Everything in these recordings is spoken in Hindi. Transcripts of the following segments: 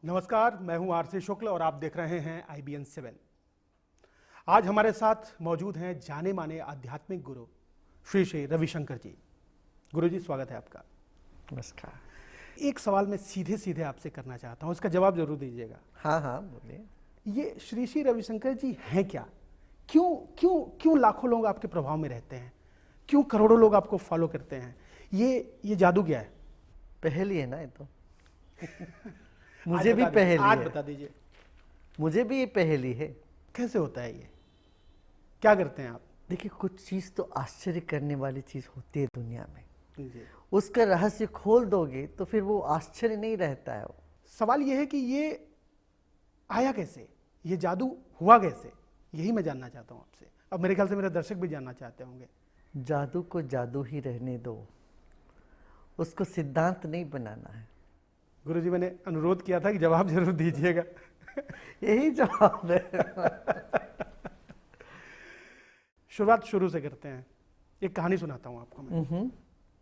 नमस्कार, मैं हूं आरसी शुक्ल और आप देख रहे हैं IBN 7। आज हमारे साथ मौजूद हैं जाने माने आध्यात्मिक गुरु श्री श्री रविशंकर जी। गुरु जी, स्वागत है आपका। नमस्कार। एक सवाल मैं सीधे सीधे आपसे करना चाहता हूं, इसका जवाब जरूर दीजिएगा। हाँ हाँ, बोलिए। ये श्री श्री रविशंकर जी हैं क्या? क्यों क्यों क्यों लाखों लोग आपके प्रभाव में रहते हैं? क्यों करोड़ों लोग आपको फॉलो करते हैं? ये जादू क्या है? पहेली है ना ये तो। मुझे भी पहेली आज है। बता दीजिए, मुझे भी ये पहेली है। कैसे होता है ये? क्या करते हैं आप? देखिए, कुछ चीज़ तो आश्चर्य करने वाली चीज़ होती है दुनिया में। जी। उसका रहस्य खोल दोगे तो फिर वो आश्चर्य नहीं रहता है। सवाल ये है कि ये आया कैसे, ये जादू हुआ कैसे, यही मैं जानना चाहता हूँ आपसे। अब मेरे ख्याल से मेरे दर्शक भी जानना चाहते होंगे। जादू को जादू ही रहने दो, उसको सिद्धांत नहीं बनाना है। गुरुजी, मैंने अनुरोध किया था कि जवाब जरूर दीजिएगा। यही जवाब है। शुरुआत शुरू से करते हैं। एक कहानी सुनाता हूँ आपको मैं।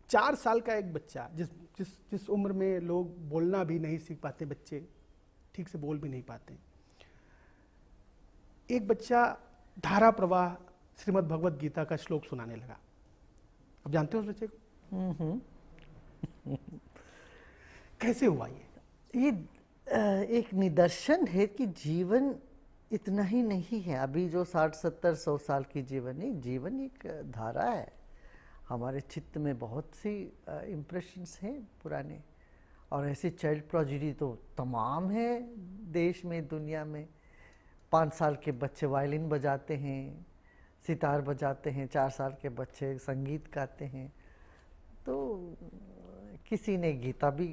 4 साल का एक बच्चा, जिस उम्र में लोग बोलना भी नहीं सीख पाते, बच्चे ठीक से बोल भी नहीं पाते, एक बच्चा धारा प्रवाह श्रीमद् भगवद गीता का श्लोक सुनाने लगा। अब जानते हो उस बच्चे को? कैसे हुआ ये? एक निदर्शन है कि जीवन इतना ही नहीं है। अभी जो 60, 70, 100 साल की जीवन है, जीवन एक धारा है। हमारे चित्त में बहुत सी इम्प्रेशंस हैं पुराने, और ऐसे चाइल्ड प्रोडिजी तो तमाम है देश में, दुनिया में। 5 साल के बच्चे वायलिन बजाते हैं, सितार बजाते हैं, 4 साल के बच्चे संगीत गाते हैं। तो किसी ने गीता भी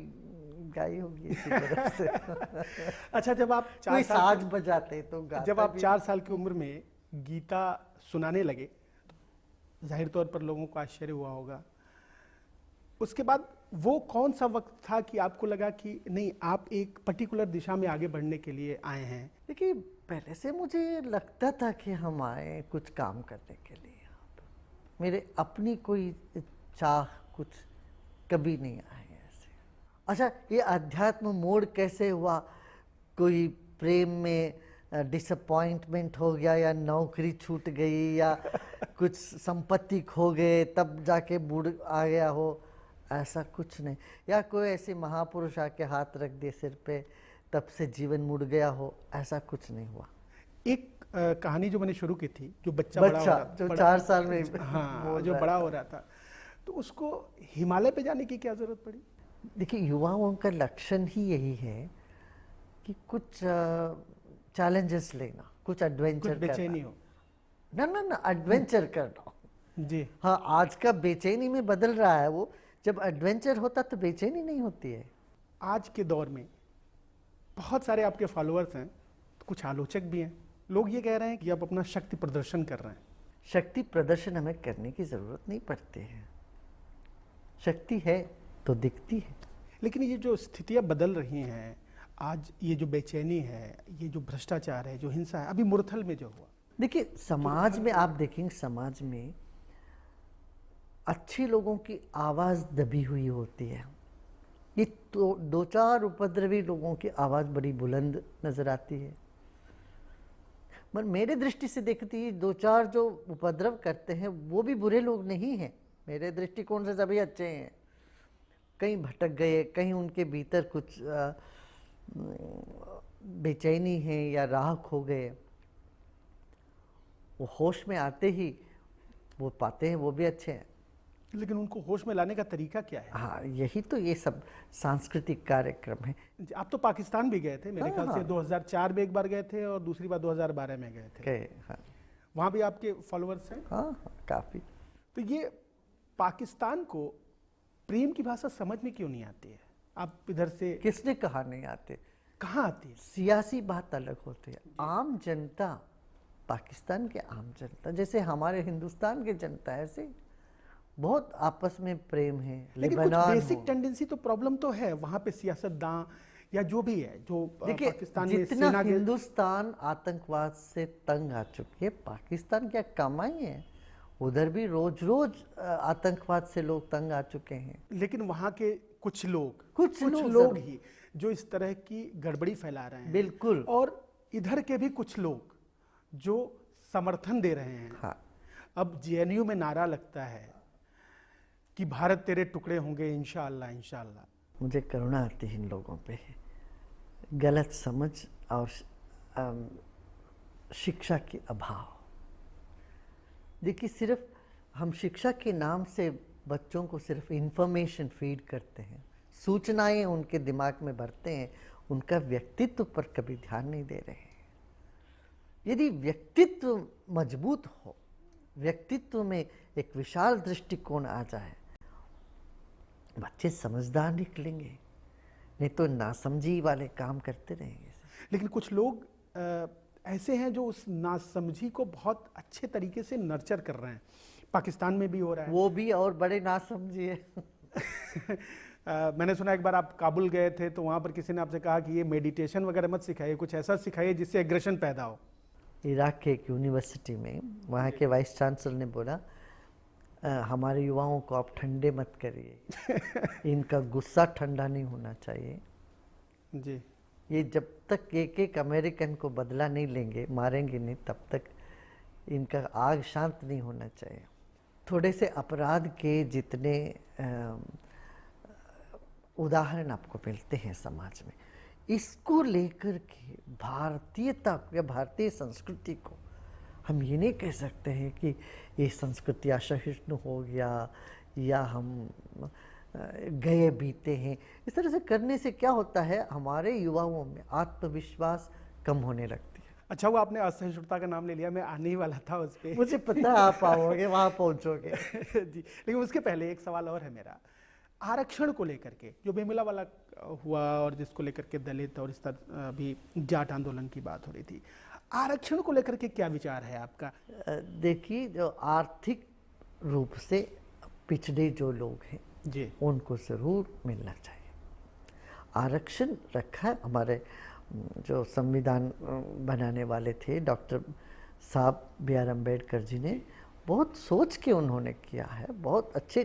गाई होगी इसी तरह से। अच्छा, जब आप कोई साज बजाते तो गाता जब आप भी। 4 साल की उम्र में गीता सुनाने लगे, तो जाहिर तौर पर लोगों को आश्चर्य हुआ होगा। उसके बाद वो कौन सा वक्त था कि आपको लगा कि नहीं, आप एक पर्टिकुलर दिशा में आगे बढ़ने के लिए आए हैं? देखिए, पहले से मुझे लगता था कि हम आए कुछ काम करने के लिए। मेरे अपनी कोई चाह कुछ कभी नहीं आए ऐसे। अच्छा, ये अध्यात्म मोड़ कैसे हुआ? कोई प्रेम में डिसअपॉइंटमेंट हो गया, या नौकरी छूट गई, या कुछ संपत्ति खो गए तब जाके बूढ़ आ गया हो, ऐसा कुछ नहीं। या कोई ऐसे महापुरुष आके हाथ रख दिए सिर पे, तब से जीवन मुड़ गया हो, ऐसा कुछ नहीं हुआ। एक कहानी जो मैंने शुरू की थी, जो बच्चा जो 4 साल में हाँ, जो बड़ा हो रहा था, तो उसको हिमालय पे जाने की क्या जरूरत पड़ी? देखिए, युवाओं का लक्षण ही यही है कि कुछ चैलेंजेस लेना, कुछ एडवेंचर करना। बेचैनी हो ना एडवेंचर करना। जी। हाँ, आज का बेचैनी में बदल रहा है वो। जब एडवेंचर होता तो बेचैनी नहीं होती है। आज के दौर में बहुत सारे आपके फॉलोअर्स हैं, कुछ आलोचक भी हैं। लोग ये कह रहे हैं कि आप अपना शक्ति प्रदर्शन कर रहे हैं। शक्ति प्रदर्शन हमें करने की जरूरत नहीं पड़ती है। शक्ति है तो दिखती है। लेकिन ये जो स्थितियां बदल रही हैं आज, ये जो बेचैनी है, ये जो भ्रष्टाचार है, जो हिंसा है, अभी मुरथल में जो हुआ, देखिए समाज में आप देखेंगे, समाज में अच्छे लोगों की आवाज़ दबी हुई होती है। ये तो 2-4 उपद्रवी लोगों की आवाज़ बड़ी बुलंद नज़र आती है। पर मेरे दृष्टि से देखती है, 2-4 जो उपद्रव करते हैं वो भी बुरे लोग नहीं हैं। मेरे दृष्टिकोण से सभी अच्छे हैं। कहीं भटक गए, कहीं उनके भीतर कुछ बेचैनी है या राह खो गए, वो होश में आते ही वो पाते हैं, वो भी अच्छे हैं। लेकिन उनको होश में लाने का तरीका क्या है? हाँ, यही तो ये सब सांस्कृतिक कार्यक्रम है। आप तो पाकिस्तान भी गए थे मेरे ख्याल से। 2004 में एक बार गए थे और दूसरी बार 2012 में गए थे। हाँ। वहाँ भी आपके फॉलोअर्स हैं? हाँ, काफ़ी। तो ये पाकिस्तान को प्रेम की भाषा समझ में क्यों नहीं आती है? आप इधर से, किसने कहा नहीं आते? कहाँ आती है? सियासी बात अलग होती है। आम जनता, पाकिस्तान के आम जनता जैसे हमारे हिंदुस्तान के जनता, ऐसे बहुत आपस में प्रेम है। लेकिन कुछ बेसिक टेंडेंसी तो, प्रॉब्लम तो है वहाँ पे, सियासतदान या जो भी है, जो पाकिस्तान में जितना सेना हिंदुस्तान आतंकवाद से तंग आ चुकी है, पाकिस्तान क्या कम आई है? उधर भी रोज रोज आतंकवाद से लोग तंग आ चुके हैं। लेकिन वहाँ के कुछ लोग कुछ लोग लोग ही जो इस तरह की गड़बड़ी फैला रहे हैं, बिल्कुल। और इधर के भी कुछ लोग जो समर्थन दे रहे हैं। हाँ, अब जेएनयू में नारा लगता है कि भारत तेरे टुकड़े होंगे इंशाअल्लाह इंशाअल्लाह। मुझे करुणा आती है इन लोगों पे, गलत समझ और शिक्षा के अभाव। देखिए, सिर्फ हम शिक्षा के नाम से बच्चों को सिर्फ इंफॉर्मेशन फीड करते हैं, सूचनाएं उनके दिमाग में भरते हैं, उनका व्यक्तित्व पर कभी ध्यान नहीं दे रहे हैं। यदि व्यक्तित्व मजबूत हो, व्यक्तित्व में एक विशाल दृष्टिकोण आ जाए, बच्चे समझदार निकलेंगे, नहीं तो नासमझी वाले काम करते रहेंगे। लेकिन कुछ लोग ऐसे हैं जो उस नासमझी को बहुत अच्छे तरीके से नर्चर कर रहे हैं। पाकिस्तान में भी हो रहा है। वो भी और बड़े नासमझी है। मैंने सुना एक बार आप काबुल गए थे तो वहाँ पर किसी ने आपसे कहा कि ये मेडिटेशन वगैरह मत सिखाइए, कुछ ऐसा सिखाइए जिससे एग्रेशन पैदा हो। इराक के एक यूनिवर्सिटी में वहाँ के वाइस चांसलर ने बोला, हमारे युवाओं को आप ठंडे मत करिए, इनका गुस्सा ठंडा नहीं होना चाहिए जी। ये जब तक एक एक अमेरिकन को बदला नहीं लेंगे, मारेंगे नहीं, तब तक इनका आग शांत नहीं होना चाहिए। थोड़े से अपराध के जितने उदाहरण आपको मिलते हैं समाज में, इसको लेकर के भारतीयता या भारतीय संस्कृति को हम ये नहीं कह सकते हैं कि ये संस्कृति असहिष्णु हो गया या हम गए बीते हैं। इस तरह से करने से क्या होता है, हमारे युवाओं में आत्मविश्वास कम होने लगती है। अच्छा, वो आपने असहिष्णुता का नाम ले लिया, मैं आने ही वाला था उस पर। मुझे पता है आप आओगे, वहाँ पहुँचोगे। जी, लेकिन उसके पहले एक सवाल और है मेरा, आरक्षण को लेकर के जो बेमिला वाला हुआ और जिसको लेकर के दलित और इस तरह अभी जाट आंदोलन की बात हो रही थी, आरक्षण को लेकर के क्या विचार है आपका? देखिए, जो आर्थिक रूप से पिछड़े जो लोग हैं जी, उनको ज़रूर मिलना चाहिए। आरक्षण रखा है हमारे जो संविधान बनाने वाले थे डॉक्टर साहब B.R. अम्बेडकर जी ने, बहुत सोच के उन्होंने किया है, बहुत अच्छे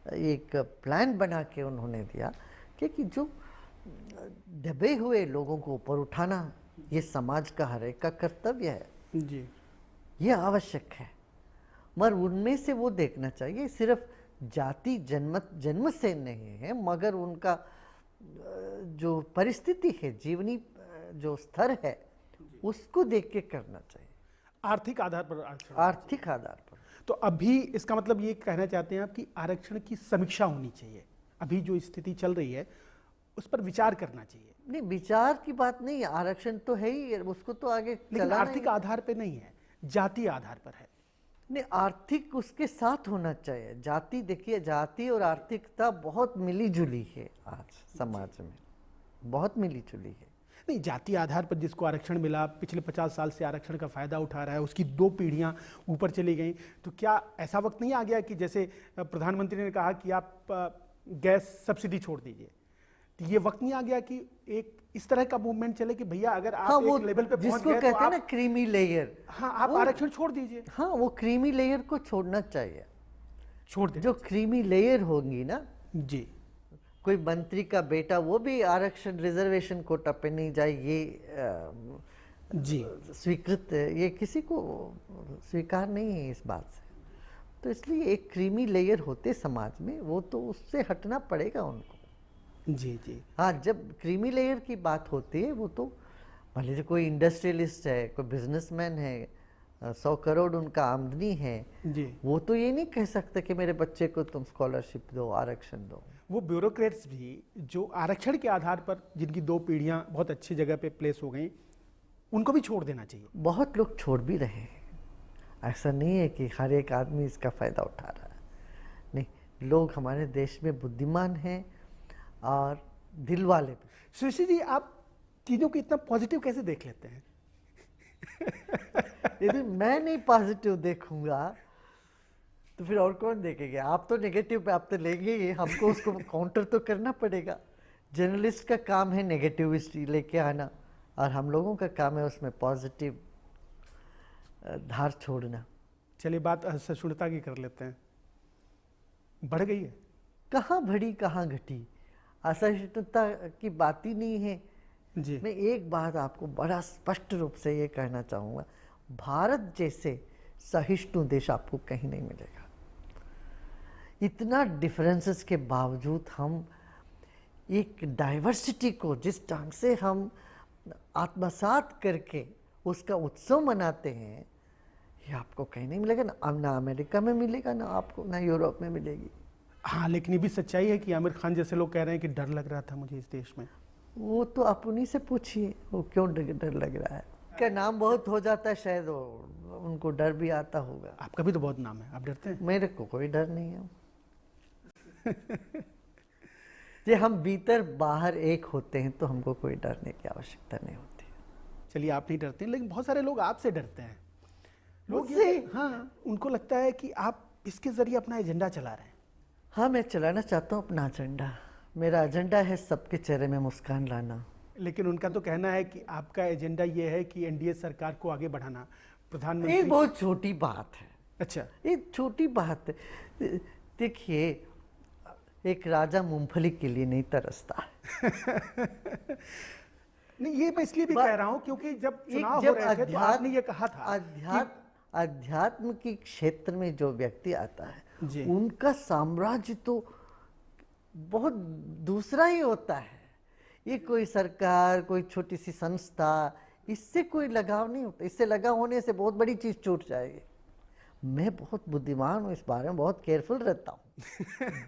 एक प्लान बना के उन्होंने दिया कि जो दबे हुए लोगों को ऊपर उठाना ये समाज का हर एक का कर्तव्य है जी, ये आवश्यक है। मगर उनमें से वो देखना चाहिए सिर्फ जाति जन्म से नहीं है, मगर उनका जो परिस्थिति है, जीवनी जो स्तर है, उसको देख के करना चाहिए। आर्थिक आधार पर आरक्षण, आर्थिक आधार पर। तो अभी इसका मतलब ये कहना चाहते हैं आप कि आरक्षण की समीक्षा होनी चाहिए, अभी जो स्थिति चल रही है उस पर विचार करना चाहिए। नहीं, विचार की बात नहीं है, आरक्षण तो है ही, उसको तो आगे लेकिन आर्थिक आधार पर नहीं है, जाति आधार पर है। नहीं, आर्थिक उसके साथ होना चाहिए। जाति, देखिए, जाति और आर्थिकता बहुत मिली जुली है आज समाज में, बहुत मिली जुली है। नहीं, जाति आधार पर जिसको आरक्षण मिला, पिछले 50 साल से आरक्षण का फायदा उठा रहा है, उसकी 2 पीढ़ियां ऊपर चली गई, तो क्या ऐसा वक्त नहीं आ गया कि जैसे प्रधानमंत्री ने कहा कि आप गैस सब्सिडी छोड़ दीजिए, तो ये वक्त नहीं आ गया कि एक इस तरह का मूवमेंट चले कि भैया अगर आप हाँ, एक लेवल पे पहुंच जिसको गए कहते तो हैं ना क्रीमी लेयर, हाँ, आप आरक्षण छोड़ दीजिए। हाँ, वो क्रीमी लेयर को छोड़ना चाहिए। छोड़ दे जो क्रीमी लेयर होंगी ना, जी, कोई मंत्री का बेटा वो भी आरक्षण रिजर्वेशन कोटा पे नहीं जाए, ये जी, स्वीकृत, ये किसी को स्वीकार नहीं है इस बात से। तो इसलिए एक क्रीमी लेयर होते समाज में, वो तो उससे हटना पड़ेगा उनको। जी, जी, हाँ, जब क्रीमी लेयर की बात होती है, वो तो मान लीजिए कोई इंडस्ट्रियलिस्ट है, कोई बिजनेसमैन है, 100 करोड़ उनका आमदनी है, जी, वो तो ये नहीं कह सकते कि मेरे बच्चे को तुम स्कॉलरशिप दो, आरक्षण दो। वो ब्यूरोक्रेट्स भी जो आरक्षण के आधार पर जिनकी 2 पीढ़ियां बहुत अच्छी जगह पे प्लेस हो गई, उनको भी छोड़ देना चाहिए। बहुत लोग छोड़ भी रहे हैं, ऐसा नहीं है कि हर एक आदमी इसका फ़ायदा उठा रहा है, नहीं, लोग हमारे देश में बुद्धिमान हैं और दिल वाले भी। सुशी जी, आप चीज़ों को इतना पॉजिटिव कैसे देख लेते हैं? यदि मैं नहीं पॉजिटिव देखूंगा तो फिर और कौन देखेगा? आप तो नेगेटिव पे आप तो लेंगे ही, हमको उसको काउंटर तो करना पड़ेगा। जर्नलिस्ट का काम है नेगेटिविटी लेके आना, और हम लोगों का काम है उसमें पॉजिटिव धार छोड़ना। चलिए बात असहिष्णुता की कर लेते हैं, बढ़ गई है? कहाँ बढ़ी कहाँ घटी, असहिष्णुता की बात ही नहीं है। जी। मैं एक बात आपको बड़ा स्पष्ट रूप से ये कहना चाहूँगा, भारत जैसे सहिष्णु देश आपको कहीं नहीं मिलेगा। इतना डिफरेंसेस के बावजूद हम एक डाइवर्सिटी को जिस ढंग से हम आत्मसात करके उसका उत्सव मनाते हैं, ये आपको कहीं नहीं मिलेगा। ना अमेरिका में मिलेगा, ना आपको, ना यूरोप में मिलेगी। हाँ, लेकिन ये भी सच्चाई है कि आमिर खान जैसे लोग कह रहे हैं कि डर लग रहा था मुझे इस देश में। वो तो आप उन्हीं से पूछिए, वो क्यों डर लग रहा है। का नाम बहुत हो जाता है, शायद उनको डर भी आता होगा। आपका भी तो बहुत नाम है, आप डरते हैं? मेरे को कोई डर नहीं है। ये हम भीतर बाहर एक होते हैं तो हमको कोई डरने की आवश्यकता नहीं होती। चलिए आप नहीं डरते, लेकिन बहुत सारे लोग आपसे डरते हैं। लोग मुझसे? हाँ, उनको लगता है कि आप इसके जरिए अपना एजेंडा चला रहे हैं। हाँ, मैं चलाना चाहता हूँ अपना एजेंडा। मेरा एजेंडा है सबके चेहरे में मुस्कान लाना। लेकिन उनका तो कहना है कि आपका एजेंडा ये है कि एनडीए सरकार को आगे बढ़ाना, प्रधानमंत्री। ये बहुत छोटी बात है। अच्छा। ये छोटी बात है। देखिए, एक राजा मूंगफली के लिए नहीं तरसता है। नहीं, ये मैं इसलिए भी कह रहा हूं क्योंकि जब चुनाव हो रहे थे तो आपने ये कहा था अध्यात्म के क्षेत्र में जो व्यक्ति आता है जी, उनका साम्राज्य तो बहुत दूसरा ही होता है। ये कोई सरकार, कोई छोटी सी संस्था, इससे कोई लगाव नहीं होता। इससे लगाव होने से बहुत बड़ी चीज छूट जाएगी। मैं बहुत बुद्धिमान हूँ, इस बारे में बहुत केयरफुल रहता हूँ।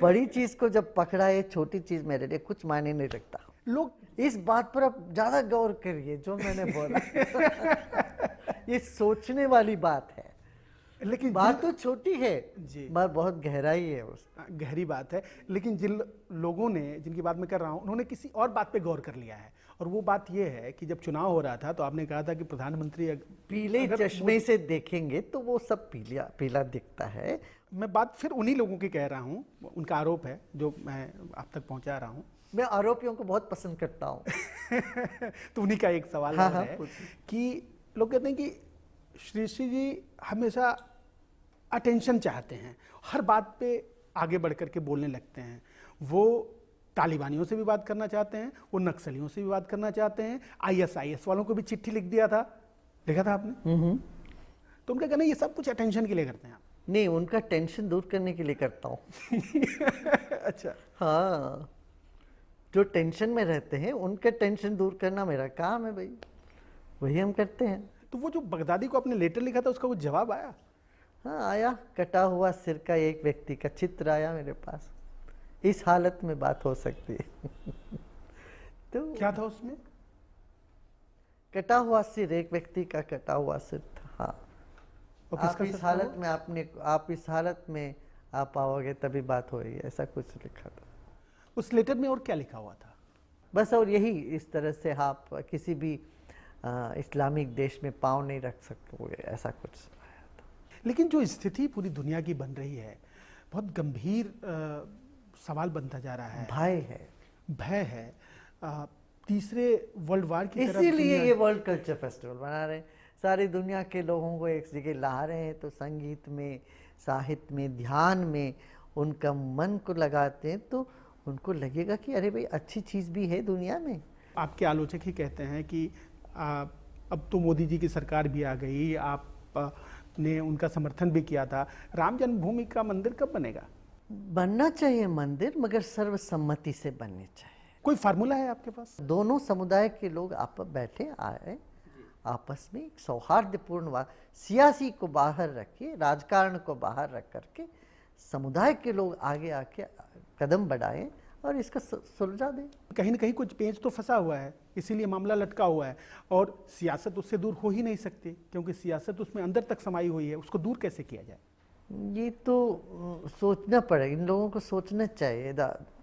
बड़ी चीज को जब पकड़ा है, छोटी चीज मेरे लिए कुछ मायने नहीं रखता। लोग इस बात पर आप ज्यादा गौर करिए जो मैंने बोला। ये सोचने वाली बात है, लेकिन बात तो छोटी है जी, बात बहुत गहराई है। उस गहरी बात है। लेकिन जिन लोगों ने, जिनकी बात मैं कर रहा हूं, उन्होंने किसी और बात पे गौर कर लिया है, और वो बात ये है कि जब चुनाव हो रहा था तो आपने कहा था कि प्रधानमंत्री पीले चश्मे से देखेंगे तो वो सब पीला पीला दिखता है। मैं बात फिर उन्हीं लोगों की कह रहा हूँ, उनका आरोप है जो मैं आप तक पहुंचा रहा हूँ। मैं आरोपियों को बहुत पसंद करता हूँ। तो उन्हीं का एक सवाल हाँ, है कि लोग कहते हैं कि श्री जी हमेशा अटेंशन चाहते हैं, हर बात पे आगे बढ़ करके बोलने लगते हैं। वो तालिबानियों से भी बात करना चाहते हैं, वो नक्सलियों से भी बात करना चाहते हैं, ISIS वालों को भी चिट्ठी लिख दिया था, देखा था आपने? तो उनका कहना है ये सब कुछ अटेंशन के लिए करते हैं आप। नहीं, उनका टेंशन दूर करने के लिए करता हूँ। अच्छा। हाँ, जो टेंशन में रहते हैं उनका टेंशन दूर करना मेरा काम है भाई, वही हम करते हैं। तो वो जो बगदादी को आपने लेटर लिखा था उसका वो जवाब आया? हाँ आया, कटा हुआ सिर का एक व्यक्ति का चित्र आया मेरे पास। इस हालत में बात हो सकती है। तो क्या था उसमें? कटा हुआ सिर, एक व्यक्ति का कटा हुआ सिर था। हाँ, और आप किसका इस सिर था हालत वो? में आप इस हालत में आप आओगे तभी बात होगी, ऐसा कुछ लिखा था उस लेटर में। और क्या लिखा हुआ था? बस, और यही, इस तरह से आप किसी भी इस्लामिक देश में पाँव नहीं रख सकते, ऐसा कुछ आया था। लेकिन जो स्थिति पूरी दुनिया की बन रही है, बहुत गंभीर सवाल बनता जा रहा है, भय है, तीसरे वर्ल्ड वार की तरफ। इसीलिए ये वर्ल्ड कल्चर फेस्टिवल बना रहे हैं, सारी दुनिया के लोगों को एक जगह ला रहे हैं, तो संगीत में, साहित्य में, ध्यान में उनका मन को लगाते हैं, तो उनको लगेगा कि अरे भाई अच्छी चीज़ भी है दुनिया में। आपके आलोचक ही कहते हैं कि अब तो मोदी जी की सरकार भी आ गई, आपने उनका समर्थन भी किया था, राम जन्मभूमि का मंदिर कब बनेगा? बनना चाहिए मंदिर, मगर सर्वसम्मति से बनने चाहिए। कोई फार्मूला है आपके पास? दोनों समुदाय के लोग आप बैठे आए, आपस में एक सौहार्दपूर्ण सियासी को बाहर रखिए, राजकारण को बाहर रख करके समुदाय के लोग आगे आके कदम बढ़ाएं और इसका सुलझा दें। कहीं ना कहीं कुछ पेंच तो फंसा हुआ है, इसीलिए मामला लटका हुआ है, और सियासत उससे दूर हो ही नहीं सकती, क्योंकि सियासत उसमें अंदर तक समाई हुई है। उसको दूर कैसे किया जाए? ये तो सोचना पड़ेगा, इन लोगों को सोचना चाहिए।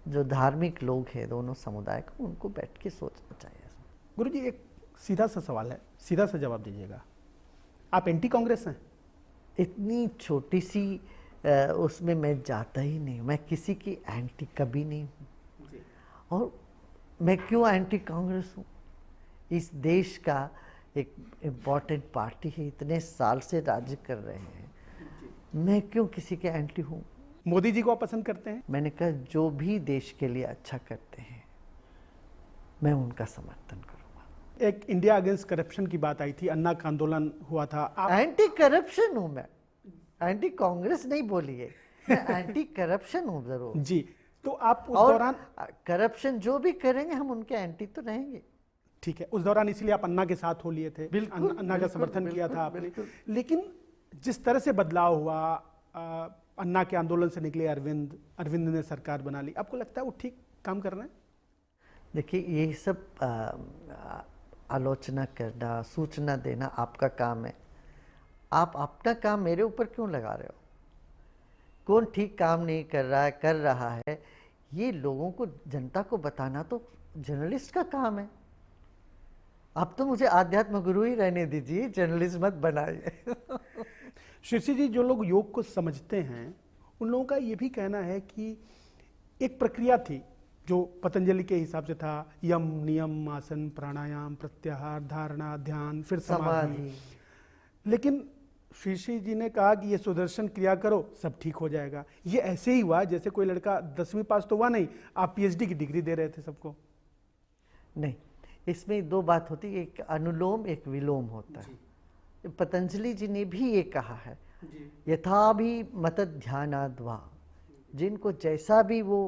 जो धार्मिक लोग हैं दोनों समुदाय को, उनको बैठ के सोचना चाहिए। गुरुजी, एक सीधा सा सवाल है, सीधा सा जवाब दीजिएगा। आप एंटी कांग्रेस हैं? इतनी छोटी सी उसमें मैं जाता ही नहीं, मैं किसी की एंटी कभी नहीं हूँ। और मैं क्यों एंटी कांग्रेस हूँ? इस देश का एक इम्पॉर्टेंट पार्टी है, इतने साल से राज्य कर रहे हैं, मैं क्यों किसी के एंटी हूँ? मोदी जी को आप पसंद करते हैं? मैंने कहा जो भी देश के लिए अच्छा करते हैं मैं उनका समर्थन करूँगा। एक इंडिया अगेंस्ट करप्शन की बात आई थी, अन्ना का आंदोलन हुआ था, आप एंटी करप्शन हूँ मैं, एंटी कांग्रेस नहीं बोलिए, मैं एंटी करप्शन हूँ जरूर। जी, तो आप उस और दौरान करप्शन जो भी करेंगे हम उनके एंटी तो रहेंगे। ठीक है, उस दौरान इसीलिए आप अन्ना के साथ हो लिए थे, बिल्कुल, अन्ना का बिल्कुल, समर्थन किया बिल्कुल, था आपने। बिल्कुल। लेकिन जिस तरह से बदलाव हुआ, अन्ना के आंदोलन से निकले अरविंद ने सरकार बना ली, आपको लगता है वो ठीक काम कर रहे हैं? देखिए ये सब आलोचना करना, सूचना देना आपका काम है। आप अपना काम मेरे ऊपर क्यों लगा रहे हो? कौन ठीक काम नहीं कर रहा है, कर रहा है, ये लोगों को, जनता को बताना तो जर्नलिस्ट का काम है। आप तो मुझे आध्यात्म गुरु ही रहने दीजिए, जर्नलिस्ट मत बनाइए। शीर्षी जी, जो लोग योग को समझते हैं उन लोगों का ये भी कहना है कि एक प्रक्रिया थी जो पतंजलि के हिसाब से था, यम, नियम, आसन, प्राणायाम, प्रत्याहार, धारणा, ध्यान, फिर समाधि। लेकिन शीर्षी जी ने कहा कि ये सुदर्शन क्रिया करो सब ठीक हो जाएगा। ये ऐसे ही हुआ जैसे कोई लड़का 10वीं पास तो हुआ नहीं, आप पीएचडी की डिग्री दे रहे थे सबको। नहीं, इसमें दो बात होती है, एक अनुलोम एक विलोम होता है। पतंजलि जी ने भी ये कहा है, यथा भी मत ध्यानाद्वा, जिनको जैसा भी वो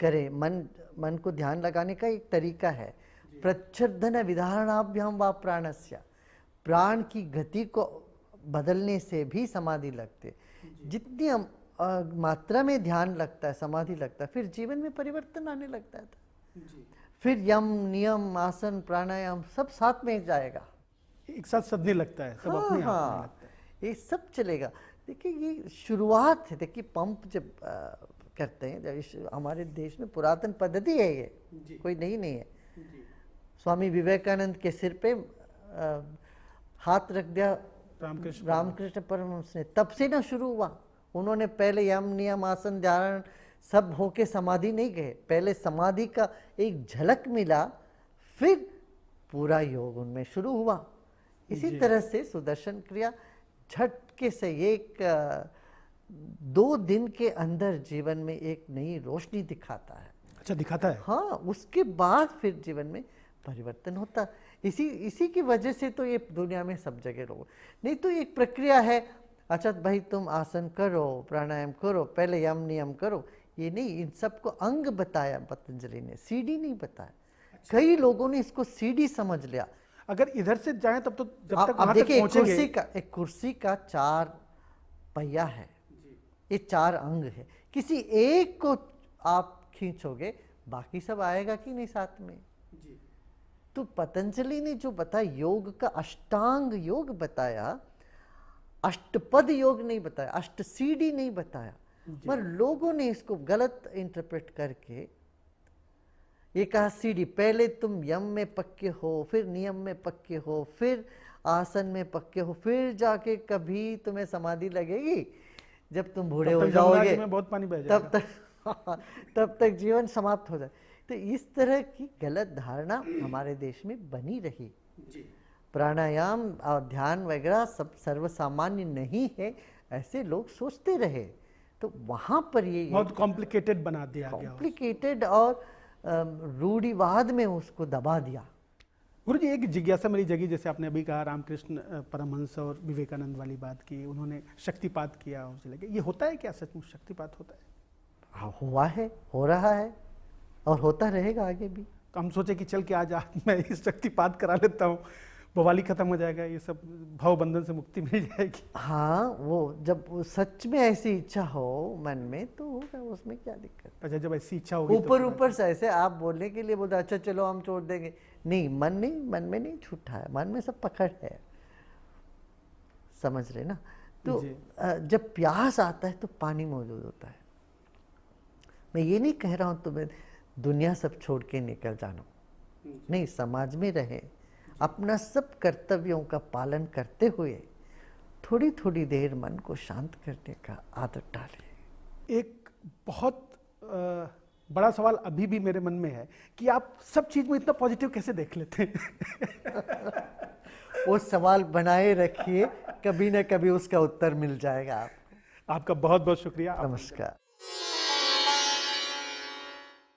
करे, मन को ध्यान लगाने का एक तरीका है। प्रच्छर्दन विधारणाभ्याम व प्राणस्य, प्राण की गति को बदलने से भी समाधि लगते। जितनी मात्रा में ध्यान लगता है, समाधि लगता है, फिर जीवन में परिवर्तन आने लगता है। फिर यम, नियम, आसन, प्राणायाम सब साथ में जाएगा, एक साथ सदने लगता है, सब अपने आप में लगता है, ये सब चलेगा। देखिए ये शुरुआत है। देखिए पंप जब करते हैं, जब हमारे देश में पुरातन पद्धति है, ये कोई नहीं है। स्वामी विवेकानंद के सिर पे हाथ रख दिया रामकृष्ण परमहंस ने, तब से ना शुरू हुआ। उन्होंने पहले यम, नियम, आसन, ध्यान सब होके समाधि नहीं गए, पहले समाधि का एक झलक मिला, फिर पूरा योग उनमें शुरू हुआ। इसी तरह से सुदर्शन क्रिया झटके से एक 2 दिन के अंदर जीवन में एक नई रोशनी दिखाता है। अच्छा, दिखाता है? हाँ, उसके बाद फिर जीवन में परिवर्तन होता। इसी की वजह से तो ये दुनिया में सब जगह लोग, नहीं तो एक प्रक्रिया है, अच्छा भाई तुम आसन करो, प्राणायाम करो, पहले यम नियम करो, ये नहीं। इन सबको अंग बताया पतंजलि ने, सीढ़ी नहीं बताया। अच्छा। कई लोगों ने इसको सीढ़ी समझ लिया। अगर इधर से जाएं तब तो जब तक अब देखिए, एक कुर्सी का 4 पहिया है, ये 4 अंग है, किसी एक को आप खींचोगे बाकी सब आएगा कि नहीं साथ में। तो पतंजलि ने जो बताया, योग का अष्टांग योग बताया, अष्टपद योग नहीं बताया, अष्ट सीढ़ी नहीं बताया, पर लोगों ने इसको गलत इंटरप्रेट करके ये कहा सीढ़ी, पहले तुम यम में पक्के हो, फिर नियम में पक्के हो, फिर आसन में पक्के हो, फिर जाके कभी तुम्हें समाधि लगेगी जब तुम बूढ़े हो जाओगे, बहुत पानी बह जाएगा, तब तक जीवन समाप्त हो जाए। तो इस तरह की गलत धारणा हमारे देश में बनी रही। प्राणायाम और ध्यान वगैरह सब सर्वसामान्य नहीं है, ऐसे लोग सोचते रहे, तो वहाँ पर ये बहुत कॉम्प्लिकेटेड बना दिया गया, कॉम्प्लिकेटेड और रूढ़िवाद में उसको दबा दिया। गुरुजी, एक जिज्ञासा मेरी जगी, जैसे आपने अभी कहा रामकृष्ण परमहंस और विवेकानंद वाली बात की, उन्होंने शक्तिपात किया, उसे लगे ये होता है क्या, सचमुच शक्तिपात होता है? हाँ, हुआ है, हो रहा है और होता रहेगा आगे भी। तो हम सोचे कि चल के आज मैं इस शक्तिपात करा लेता हूँ, बवाली खत्म हो जाएगा, ये सब भाव बंधन से मुक्ति मिल जाएगी। हाँ, वो जब सच में ऐसी इच्छा हो मन में तो होगा, उसमें क्या दिक्कत। अच्छा, जब ऐसी इच्छा होगी ऊपर से ऐसे आप बोलने के लिए बोलते अच्छा चलो हम छोड़ देंगे, नहीं, मन में नहीं छूटा है, मन में सब पकड़ है, समझ रहे ना। तो जब प्यास आता है तो पानी मौजूद होता है। मैं ये नहीं कह रहा हूँ तुम्हें दुनिया सब छोड़ के निकल जाना, नहीं, समाज में रहे, अपना सब कर्तव्यों का पालन करते हुए थोड़ी थोड़ी देर मन को शांत करने का आदत डालिए। एक बहुत बड़ा सवाल अभी भी मेरे मन में है कि आप सब चीज में इतना पॉजिटिव कैसे देख लेते हैं? वो सवाल बनाए रखिए, कभी ना कभी उसका उत्तर मिल जाएगा आपको। आपका बहुत बहुत शुक्रिया। नमस्कार।